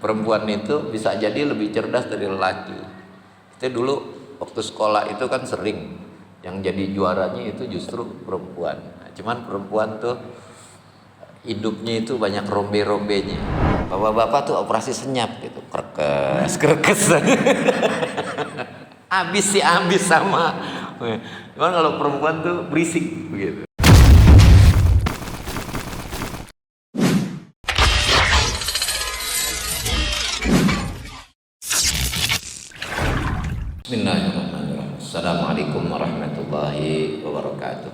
perempuan itu bisa jadi lebih cerdas dari lelaki. Itu dulu waktu sekolah itu kan sering yang jadi juaranya itu justru perempuan. Nah, cuman perempuan tuh hidupnya itu banyak rombe-rombenya. Bapak-bapak tuh operasi senyap gitu, kerkes kerkes. Habis sama. Cuman kalau perempuan tuh berisik begitu. Bismillahirrahmanirrahim. Assalamualaikum warahmatullahi wabarakatuh.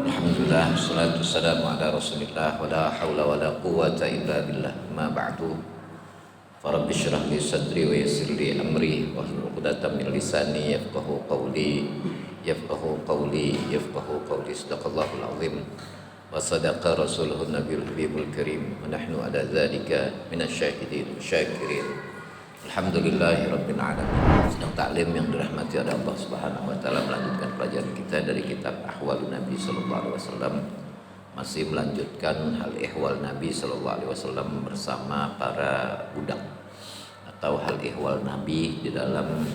Alhamdulillah, wassalatu wassalamu ala rasulillah, wa la hawla wa la quwwata illa billah. Ma ba'du. Farabbi syrah li sadri wa yassir li amri wahlul 'uqdatam min lisani yafqahu qawli sadaqallahul azim wa sadaqa rasuluhun nabiyul habibul karim wa nahnu ala dzalika minasyahidin syakirin. Alhamdulillahi rabbil alamin. Sedang taklim yang dirahmati oleh Allah Subhanahu wa taala, melanjutkan pelajaran kita dari kitab Ahwalun Nabi sallallahu alaihi wasallam. Masih melanjutkan hal ihwal Nabi sallallahu alaihi wasallam bersama para budak, atau hal ihwal Nabi di dalam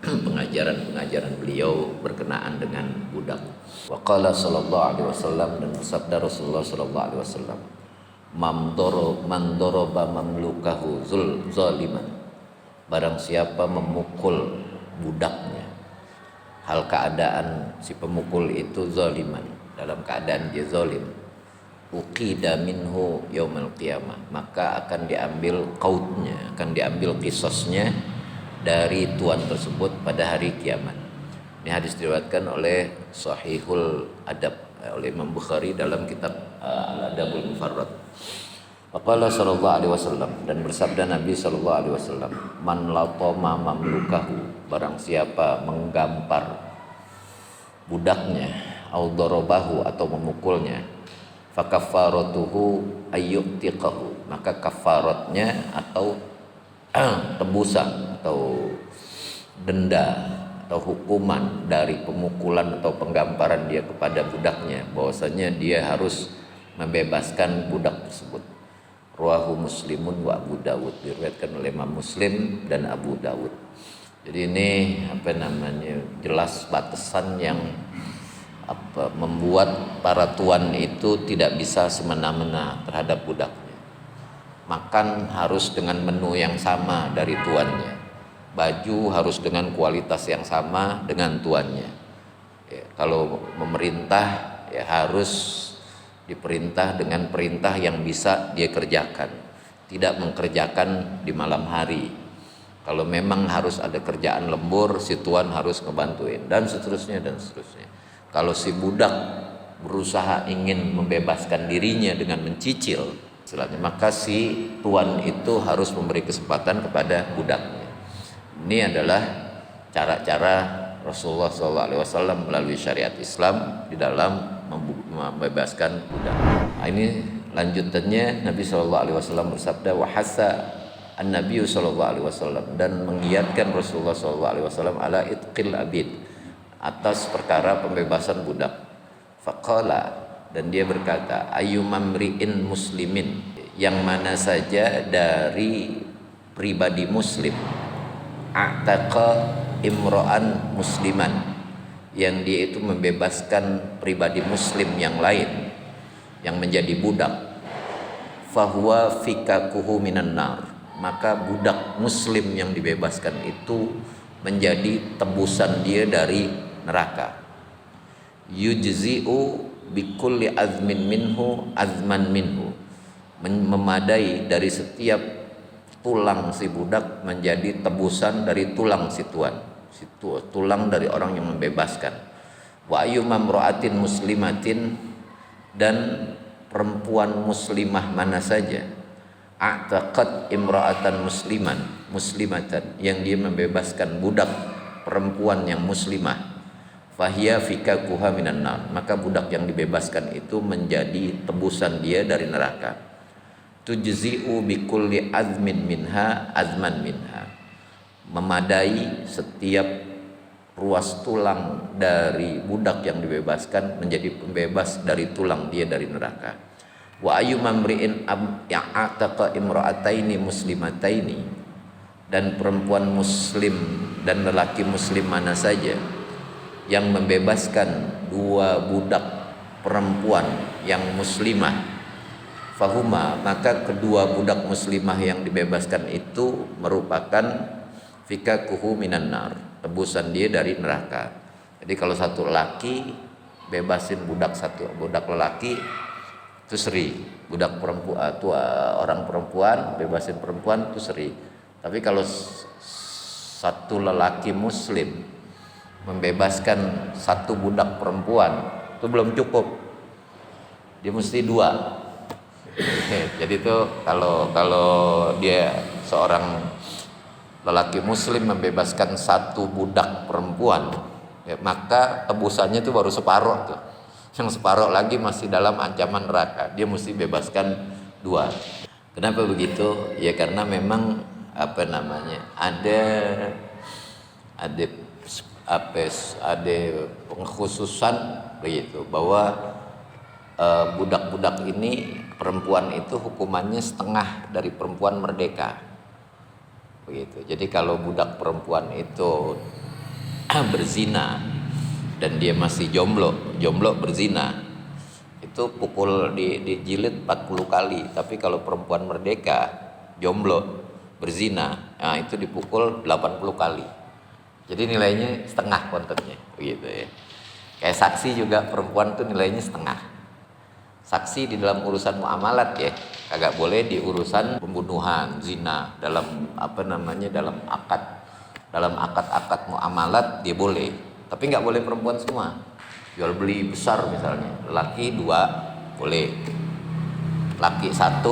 pengajaran-pengajaran beliau berkenaan dengan budak. Wa qala sallallahu alaihi wasallam, dan bersabda Rasulullah sallallahu alaihi wasallam, man daraba mamlukahu zaliman, barang siapa memukul budaknya, hal keadaan si pemukul itu zaliman, dalam keadaan dia zalim, uqida minhu yaumal qiyamah, maka akan diambil qautnya, akan diambil qisasnya dari tuan tersebut pada hari kiamat. Ini hadis diriwayatkan oleh Sahihul Adab oleh Imam Bukhari dalam kitab Al-Adabul Mufarrad. Faqala sallallahu alaihi wasallam, dan bersabda Nabi sallallahu alaihi wasallam, man latama mamlukahu, barang siapa menggampar budaknya, au darabahu, atau memukulnya, fakaffaratuhu ayyuqtiqahu, maka kafaratnya atau tebusan atau denda atau hukuman dari pemukulan atau penggamparan dia kepada budaknya, bahwasanya dia harus membebaskan budak tersebut. Rawahu Muslimun wa Abu Dawud, diriwayatkan oleh Imam Muslim dan Abu Dawud. Jadi ini jelas batasan yang membuat para tuan itu tidak bisa semena-mena terhadap budaknya. Makan harus dengan menu yang sama dari tuannya, baju harus dengan kualitas yang sama dengan tuannya. Ya, kalau memerintah ya harus diperintah dengan perintah yang bisa dia kerjakan, tidak mengerjakan di malam hari. Kalau memang harus ada kerjaan lembur, si tuan harus ngebantuin, dan seterusnya dan seterusnya. Kalau si budak berusaha ingin membebaskan dirinya dengan mencicil, maka si tuan itu harus memberi kesempatan kepada budaknya. Ini adalah cara-cara Rasulullah SAW melalui syariat Islam di dalam membebaskan budak. Nah, ini lanjutannya Nabi SAW bersabda, wahasa an-Nabi SAW, dan menggiatkan Rasulullah SAW ala itqil abid, atas perkara pembebasan budak. Faqala, dan dia berkata, ayyumamri'in muslimin, yang mana saja dari pribadi muslim, a'taqa imro'an musliman, yang dia itu membebaskan pribadi muslim yang lain yang menjadi budak, fahuwa fikakuhu minan nar, maka budak muslim yang dibebaskan itu menjadi tebusan dia dari neraka. Yujzi'u bikulli azmin minhu azman minhu, memadai dari setiap tulang si budak menjadi tebusan dari tulang si tuan, tulang dari orang yang membebaskan. Wa ayyumamra'atin muslimatin, dan perempuan muslimah mana saja, a'taqat imra'atan muslimatan, yang dia membebaskan budak perempuan yang muslimah, fahiya fikakuha minan nar, maka budak yang dibebaskan itu menjadi tebusan dia dari neraka. Tujzi'u bikulli azmin minha azman minha, memadai setiap ruas tulang dari budak yang dibebaskan menjadi pembebas dari tulang dia dari neraka. Wa ayyu mamri'in ya'ataqa imra'ataini muslimataini, dan perempuan muslim dan lelaki muslim mana saja yang membebaskan dua budak perempuan yang muslimah, fahuma, maka kedua budak muslimah yang dibebaskan itu merupakan fikakuhu minan nar, tebusan dia dari neraka. Jadi kalau satu laki bebasin satu budak lelaki itu seri, budak perempuan orang perempuan bebasin perempuan itu seri. Tapi kalau satu lelaki muslim membebaskan satu budak perempuan itu belum cukup, dia mesti dua. Jadi itu kalau dia seorang lelaki muslim membebaskan satu budak perempuan, ya, maka tebusannya itu baru separuh tuh. Yang separuh lagi masih dalam ancaman neraka. Dia mesti bebaskan dua. Kenapa begitu? Ya karena memang ada pengkhususan begitu, bahwa budak-budak ini, perempuan itu hukumannya setengah dari perempuan merdeka begitu. Jadi kalau budak perempuan itu berzina dan dia masih jomblo berzina, itu pukul dijilid 40 kali. Tapi kalau perempuan merdeka jomblo berzina, nah itu dipukul 80 kali. Jadi nilainya setengah kontennya begitu ya. Kayak saksi juga perempuan tuh nilainya setengah. Saksi di dalam urusan muamalat ya, kagak boleh di urusan pembunuhan, zina, dalam dalam akad muamalat dia boleh, tapi nggak boleh perempuan semua. Jual beli besar misalnya, laki 2 boleh, laki 1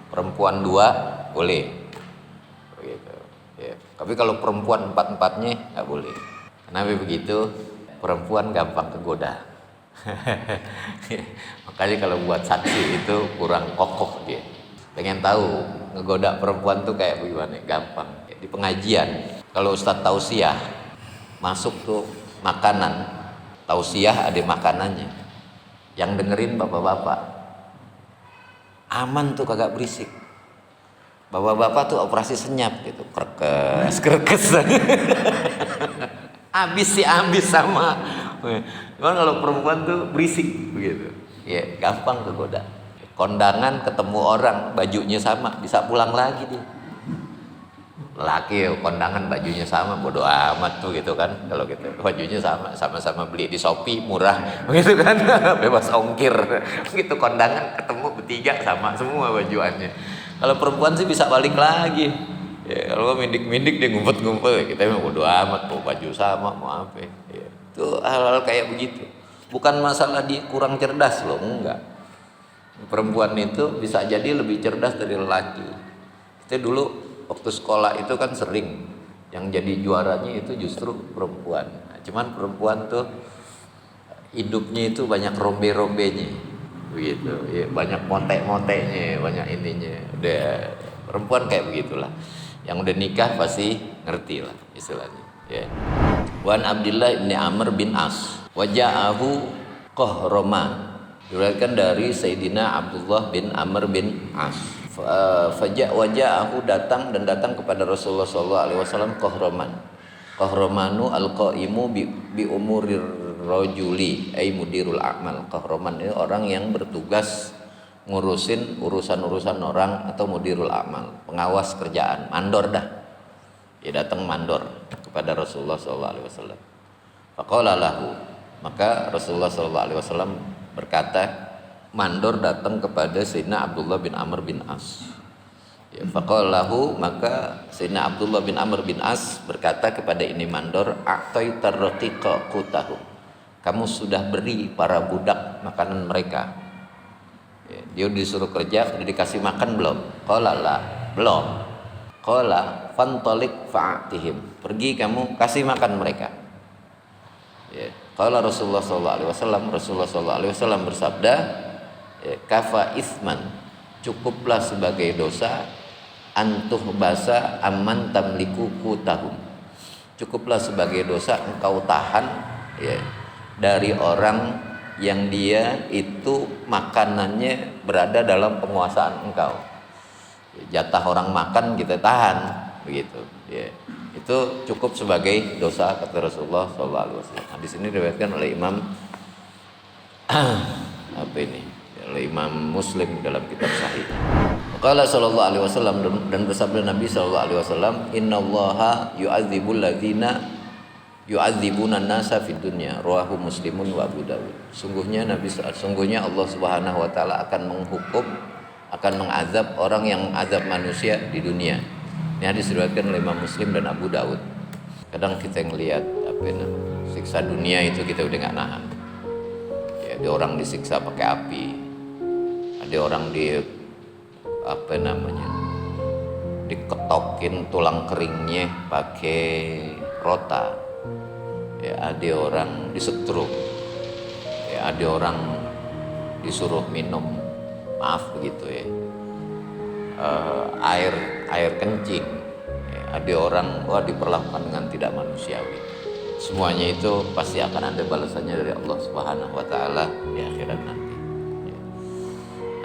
perempuan 2 boleh begitu ya. Tapi kalau perempuan 4-4-nya nggak boleh. Kenapa begitu? Perempuan gampang kegoda. Makanya kalau buat saksi itu kurang kokoh dia. Pengen tahu ngegoda perempuan tuh kayak bagaimana? Gampang. Di pengajian kalau Ustadz tausiah masuk tuh makanan, tausiah ada makanannya, yang dengerin bapak-bapak, aman tuh kagak berisik. Bapak-bapak tuh operasi senyap gitu, kerkes habis sama. Cuman kalau perempuan tuh berisik begitu, ya gampang kegoda. Kondangan ketemu orang bajunya sama, bisa pulang lagi dia. Laki kondangan bajunya sama, bodo amat tuh gitu kan. Kalau gitu bajunya sama-sama beli di Shopee murah gitu kan, bebas ongkir gitu. Kondangan ketemu bertiga sama semua bajuannya. Kalau perempuan sih bisa balik lagi ya. Kalau mindik-mindik dia ngumpet-ngumpet, kita mah bodo amat, mau baju sama mau apa ya. Itu hal-hal kayak begitu. Bukan masalah dia kurang cerdas loh, enggak. Perempuan itu bisa jadi lebih cerdas dari lelaki. Itu dulu waktu sekolah itu kan sering yang jadi juaranya itu justru perempuan. Nah, cuman perempuan tuh hidupnya itu banyak rombe-rombenya begitu ya, banyak montek-monteknya, banyak ininya. Udah perempuan kayak begitulah. Yang udah nikah pasti ngerti lah istilahnya ya. Wan Abdullah bin Amr bin As waja'ahu Qahraman, diriwayatkan dari Sayyidina Abdullah bin Amr bin As. Waja'ahu datang kepada Rasulullah SAW Qahraman. Qahramanu al-qaimu bi umurir rajuli ay mudirul a'mal. Qahraman ini orang yang bertugas ngurusin urusan-urusan orang, atau mudirul amal, pengawas kerjaan, mandor dah. Dia datang mandor kepada Rasulullah SAW. Faqala lahu, maka Rasulullah SAW berkata, mandor datang kepada Sayyidina Abdullah bin Amr bin As. Ya, faqala lahu, maka Sayyidina Abdullah bin Amr bin As berkata kepada ini mandor, a'taitar raqiqa qutahu, kamu sudah beri para budak makanan mereka. Dia disuruh kerja, udah dikasih makan belum? Qala la, belum. Qala fantalik fa'atihim, pergi kamu kasih makan mereka. Ya. Qala Rasulullah SAW bersabda, ya, kafa isman, cukuplah sebagai dosa, antuh basa aman tamliku kutahum, cukuplah sebagai dosa engkau tahan ya, dari orang yang dia itu makanannya berada dalam penguasaan engkau. Jatah orang makan kita tahan, begitu. Ya. Itu cukup sebagai dosa kata Rasulullah SAW. Hadis ini diriwayatkan oleh Imam oleh Imam Muslim dalam kitab Sahih. Qala sallallahu alaihi wasallam, dan bersabda Nabi sallallahu alaihi wasallam, innallaha yu'adzibul ladzina yu'adzibuna an-nasa fid dunya, rawahu Muslimun wa Abu Dawud. Sungguhnya Allah Subhanahu wa taala akan menghukum, akan mengazab orang yang azab manusia di dunia. Ini hadis diriwayatkan oleh Imam Muslim dan Abu Dawud. Kadang kita ngelihat siksa dunia itu kita udah nggak nahan. Ya, ada orang disiksa pakai api, ada orang diketokin tulang keringnya pakai rota. Ya, ada orang disetruk. Ya, ada orang disuruh minum, maaf begitu ya, air kencing. Ya, ada orang diperlakukan dengan tidak manusiawi. Semuanya itu pasti akan ada balasannya dari Allah Subhanahu wa taala di akhirat nanti. Ya.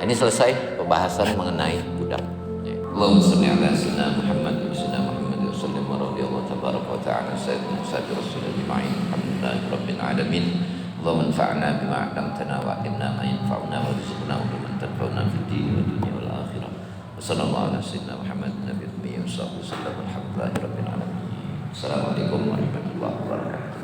Ini selesai pembahasan mengenai budak. Ya. Allahumma shalli ala sayyidina Muhammad wa sayyidina Muhammad wa sallim radhiyallahu tabaraka wa ta'ala sayyidina rasulullah ajma'in. Alhamdulillahi rabbil alamin. Allahumma anfa'na bima 'allamtana wa 'allimna ma yanfa'una wa rizqna ulumman tanfa'una fid din wa dunya wal akhirah. Wa sallallahu ala sayyidina Muhammad nabiyyi wa sallam. Alhamdulillahi rabbil alamin. Assalamualaikum warahmatullahi wabarakatuh.